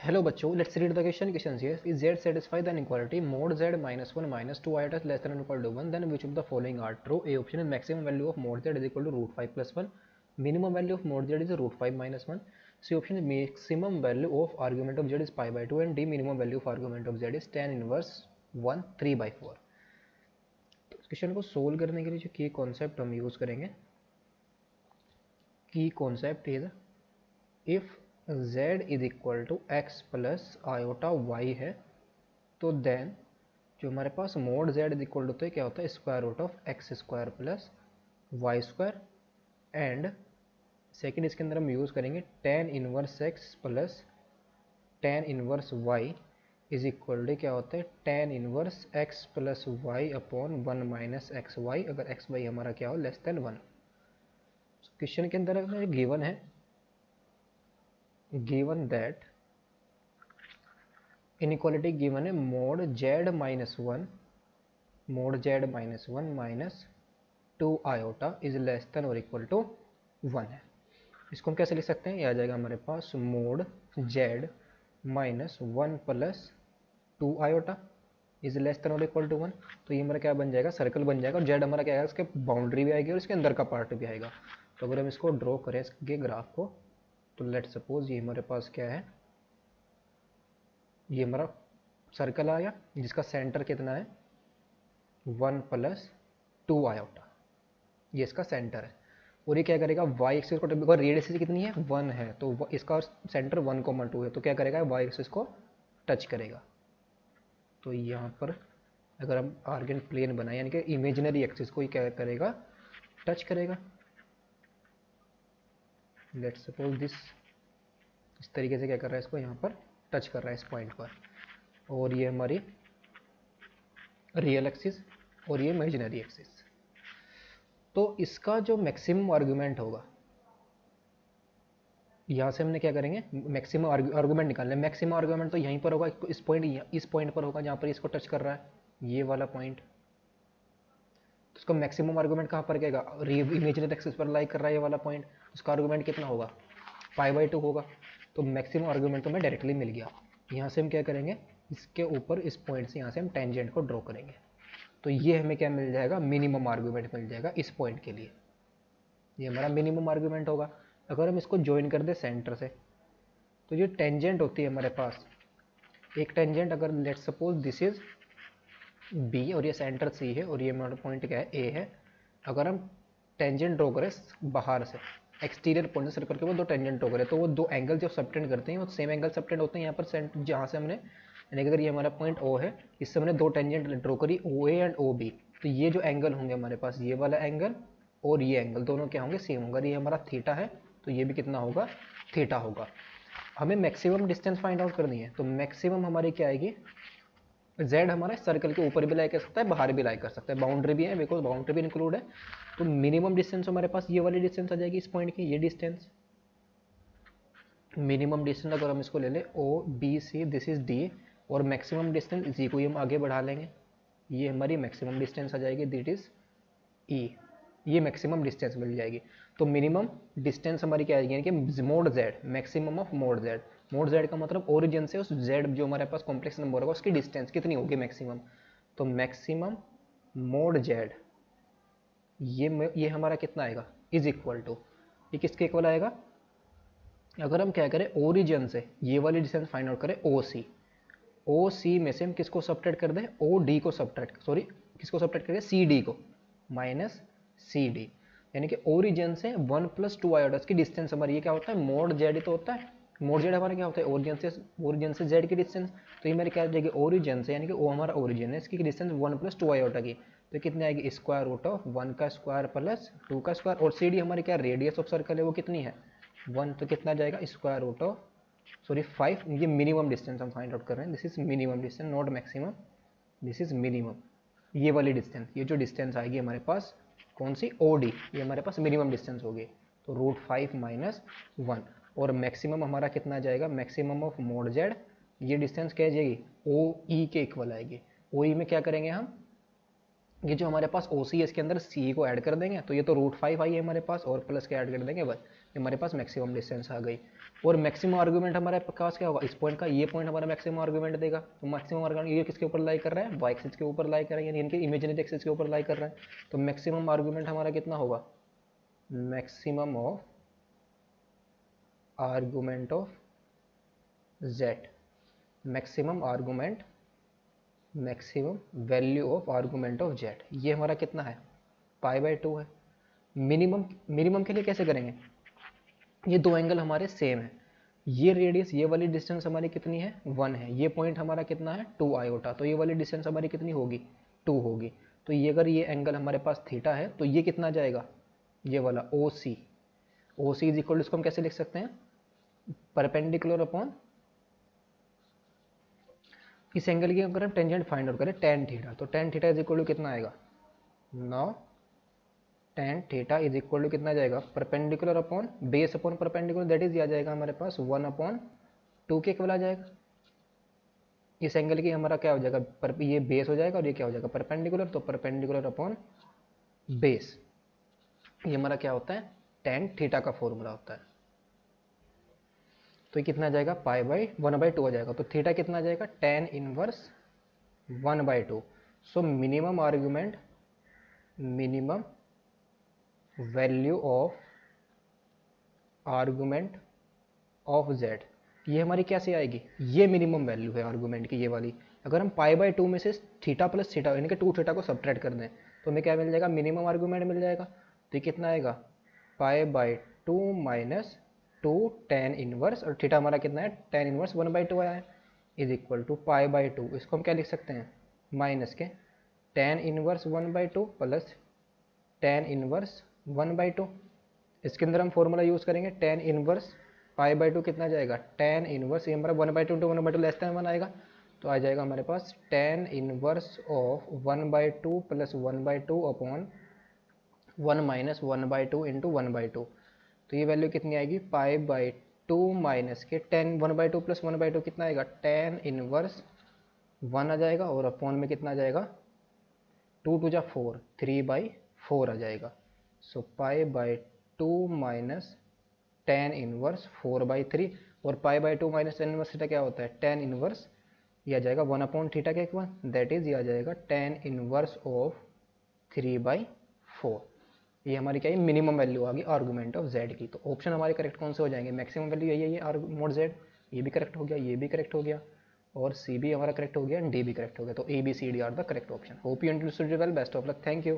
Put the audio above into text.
Hello बच्चों, let's read the question here. Is z satisfy the inequality mod z minus 1 minus 2 iota less than or equal to 1, then which of the following are true? A option is maximum value of mod z is equal to root 5 plus 1. Minimum value of mod z is root 5 minus 1. C option is maximum value of argument of z is pi by 2, and D minimum value of argument of z is tan inverse 1 3 by 4. तो इस question को solve करने के लिए जो की concept हम use करेंगे, की concept is if z is equal to x plus iota y है, तो देन जो हमारे पास mod z is equal to क्या होता है, square root of x square plus y square, and second इसके अंदर हम यूज़ करेंगे tan inverse x plus tan inverse y is equal to क्या होता है, tan inverse x plus y upon 1 minus x y, अगर एक्स वाई हमारा क्या हो लेस देन 1. क्वेश्चन के अंदर गिवन है, given that inequality given है mod z minus 1 minus 2 iota is less than or equal to 1 है. इसको हम कैसे लिख सकते हैं, ये आ जाएगा हमारे पास mod z minus 1 plus 2 iota is less than or equal to 1. तो ये हमारा क्या बन जाएगा, सर्कल बन जाएगा, और z हमारा क्या आएगा, इसके बाउंड्री भी आएगी और इसके अंदर का पार्ट भी आएगा. तो अगर हम इसको ड्रॉ करें इसके ग्राफ को, तो लेट सपोज ये हमारे पास क्या है, ये हमारा सर्कल आया जिसका सेंटर कितना है 1 प्लस 2 आयोटा, ये इसका सेंटर है. और ये क्या करेगा, वाई एक्सिस को, बिकॉज रेडियस कितनी है 1 है, तो इसका सेंटर 1,2 है, तो क्या करेगा वाई एक्सिस को टच करेगा. तो यहाँ पर अगर हम आर्गन प्लेन बनाए, यानी कि इमेजिनरी एक्सिस को ये क्या करेगा, टच करेगा. लेट सपोज दिस, इस तरीके से क्या कर रहा है, इसको यहाँ पर टच कर रहा है इस पॉइंट पर, और ये हमारी रियल एक्सिस और ये इमेजिनरी एक्सिस. तो इसका जो मैक्सिमम आर्गुमेंट होगा, यहाँ से हमने क्या करेंगे, मैक्सिमम आर्गुमेंट निकालना है. मैक्सिमम आर्गुमेंट तो यहीं पर होगा, इस पॉइंट पर होगा जहाँ पर इसको टच कर रहा है, ये वाला पॉइंट. तो उसका मैक्सिमम आर्गुमेंट कहाँ पर गएगा, इमेजिनरी एक्सिस पर लाई कर रहा है ये वाला पॉइंट, उसका आर्गुमेंट कितना होगा, π/2 होगा. तो मैक्सिमम आर्गुमेंट तो हमें डायरेक्टली मिल गया. यहाँ से हम क्या करेंगे, इसके ऊपर इस पॉइंट से यहाँ से हम टेंजेंट को ड्रॉ करेंगे, तो ये हमें क्या मिल जाएगा, मिनिमम आर्गुमेंट मिल जाएगा इस पॉइंट के लिए. ये हमारा मिनिमम आर्गुमेंट होगा. अगर हम इसको ज्वाइन कर दे सेंटर से, तो जो टेंजेंट होती है हमारे पास, एक टेंजेंट अगर let suppose this is B और ये सेंटर सी है और ये हमारा पॉइंट क्या है ए है, अगर हम टेंजेंट ड्रॉ करें बाहर से, एक्सटीरियर पॉइंट से सर्कल के वो दो टेंजेंट ड्रॉ करें, तो वो दो एंगल जो सबटेंड करते हैं वो सेम एंगल सबटेंड होते हैं. यहाँ पर जहाँ से हमने, यानी कि अगर ये हमारा पॉइंट ओ है, इससे हमने दो टेंजेंट ड्रॉ करी ओ ए एंड ओ बी, तो ये जो एंगल होंगे हमारे पास, ये वाला एंगल और ये एंगल दोनों क्या होंगे, सेम होगा. ये हमारा थीटा है, तो ये भी कितना होगा, थीटा होगा. हमें मैक्सिमम डिस्टेंस फाइंड आउट करनी है, तो मैक्सिमम हमारी क्या आएगी, z हमारा सर्कल के ऊपर भी लाई कर सकता है, बाहर भी लाई कर सकता है, बाउंड्री भी है, बिकॉज बाउंड्री भी इंक्लूड है. तो मिनिमम डिस्टेंस हमारे पास ये वाली डिस्टेंस आ जाएगी इस पॉइंट की, ये डिस्टेंस मिनिमम डिस्टेंस अगर हम इसको ले लें O B C, this is D, और मैक्सिमम डिस्टेंस जी को ही हम आगे बढ़ा लेंगे, ये हमारी मैक्सिमम डिस्टेंस आ जाएगी, दिट इज ई, ये मैक्सिमम डिस्टेंस मिल जाएगी. तो मिनिमम डिस्टेंस हमारी क्या आएगी, यानी कि mode Z, maximum of mode Z. Mode Z का मतलब ओरिजिन से उस जेड जो हमारे पास कॉम्प्लेक्स नंबर होगा उसकी डिस्टेंस कितनी होगी, मैक्सिमम. तो मैक्सिमम मोड जेड ये हमारा कितना आएगा, इज इक्वल टू, ये किसके इक्वल आएगा, अगर हम क्या करें ओरिजिन से ये वाली डिस्टेंस फाइंड आउट करें ओ सी में से हम किसको सब्ट्रैक्ट कर दें, ओ डी को सब्ट्रैक्ट, सॉरी किसको सब्ट्रैक्ट करें, सी डी को, माइनस सी डी, यानी कि ओरिजिन से 1 + 2 आयोटा की डिस्टेंस हमारी, ये क्या होता है, मोड जेड ही तो होता है. मोड जेड हमारा क्या होता है, ओरिजिन से जेड की डिस्टेंस, तो ये हमारी क्या आ जाएगी, ओरिजिन से, यानी कि ओ हमारा ओरिजिन है, इसकी डिस्टेंस 1 + 2 आयोटा की, तो कितनी आएगी, स्क्वायर रूट ऑफ 1 का स्क्वायर प्लस 2 का स्क्वायर, और सी डी हमारी क्या रेडियस ऑफ सर्कल है वो कितनी है 1, तो कितना जाएगा स्क्वायर रूट ऑफ, सॉरी 5, ये मिनिमम डिस्टेंस हम फाइंड आउट कर रहे हैं, this is minimum distance not maximum, this is minimum. ये वाली डिस्टेंस, ये जो डिस्टेंस आएगी हमारे पास कौन सी, ओ डी, ये हमारे पास मिनिमम डिस्टेंस होगी, तो √5 - 1, और मैक्सिमम हमारा कितना जाएगा, मैक्सिमम ऑफ मोड जेड, ये डिस्टेंस क्या जाएगी, ओ ई के इक्वल आएगी. ओ ई में क्या करेंगे हम, ये जो हमारे पास ओ सी है इसके अंदर सी को ऐड कर देंगे, तो ये तो √5 आई है हमारे पास, और प्लस के ऐड कर देंगे बस, ये हमारे पास मैक्सिमम डिस्टेंस आ गई. और मैक्सिमम आर्गूमेंट हमारे पास क्या होगा, इस पॉइंट का ये पॉइंट हमारा मैक्सिमम आर्गूमेंट देगा। तो मैक्सिमम आर्गूमेंट ये किसके ऊपर लाई कर रहा है, वाई एक्सिस के ऊपर लाई कर रहा है, यानी इनके इमेजिनरी एक्सिस के ऊपर लाई कर रहा है। तो मैक्सिमम आर्गूमेंट हमारा कितना होगा, maximum of argument of z, maximum argument, maximum value of argument of z, ये हमारा कितना है, π/2 है। मिनिमम, मिनिमम के लिए कैसे करेंगे, ये दो एंगल हमारे सेम है, ये रेडियस, ये वाली डिस्टेंस हमारी कितनी है, 1 है, ये पॉइंट हमारा कितना है 2 आयोटा, तो ये वाली डिस्टेंस हमारी कितनी होगी, 2 होगी। तो ये अगर ये एंगल हमारे पास थीटा है तो ये कितना जाएगा, ये वाला ओ सी, ओ सी इज इक्वल टू, इसको हम कैसे लिख सकते हैं, परपेंडिकुलर अपॉन इस एंगल की अगर हम टेंजेंट फाइंड आउट करें टेन थीटा, तो tan theta is equal to कितना आएगा, now tan theta is equal to कितना जाएगा, perpendicular upon base upon perpendicular, that is आ जाएगा हमारे पास 1/2 के इक्वल आ जाएगा। इस एंगल की हमारा क्या हो जाएगा, ये बेस हो जाएगा और ये क्या हो जाएगा, परपेंडिकुलर, तो परपेंडिकुलर अपॉन बेस, ये हमारा क्या होता है, टेन थीटा का फॉर्मूला होता है। तो ये कितना आ जाएगा, π/1/2 आ जाएगा। तो थीटा कितना आ जाएगा, tan inverse 1/2। So minimum argument, minimum value of argument of z, ये हमारी कैसे आएगी, ये मिनिमम वैल्यू है आर्गुमेंट की, ये वाली। अगर हम π/2 में से थीटा प्लस थीटा यानी कि 2 थीटा को सब्ट्रैक्ट कर दें तो हमें क्या मिल जाएगा, मिनिमम आर्गुमेंट मिल जाएगा। तो ये कितना आएगा, π/2 माइनस 2 टेन इनवर्स, और थीटा हमारा कितना है, टेन इनवर्स 1/2 आया है, इज इक्वल टू π/2, इसको हम क्या लिख सकते हैं, माइनस के tan inverse 1/2 plus tan inverse 1/2। इसके अंदर हम फॉर्मूला यूज़ करेंगे, टेन इनवर्स π/2 कितना जाएगा, टेन इनवर्स, ये हमारा 1/2 टू 1/2 लेस देन 1 आएगा, तो आ जाएगा हमारे पास tan inverse of 1/2 plus 1/2 upon 1 minus 1/2 into 1/2। तो ये वैल्यू कितनी आएगी, π/2 माइनस के टेन 1/2 प्लस 1/2 कितना आएगा, टेन इनवर्स 1 आ जाएगा, और अपॉन में कितना आ जाएगा, 2 टू जा 4, 3/4 आ जाएगा। सो π/2 माइनस टेन इनवर्स 4/3, और π/2 माइनस टेन इनवर्स थीटा क्या होता है, टेन इनवर्स, ये आ जाएगा 1 थीटा के इक्वल, दैट इज ये आ जाएगा टेन इनवर्स ऑफ 3/4। ये हमारी क्या है, मिनिमम वैल्यू आ गई आर्गूमेंट ऑफ z की। तो ऑप्शन हमारे करेक्ट कौन से हो जाएंगे, मैक्सिमम वैल्यू यही है, ये मोड z, ये भी करेक्ट हो गया, ये भी करेक्ट हो गया, और सी भी हमारा करेक्ट हो गया, डी भी करेक्ट हो गया। तो A B C D are the correct option. Hope you understood well, best of luck, thank you.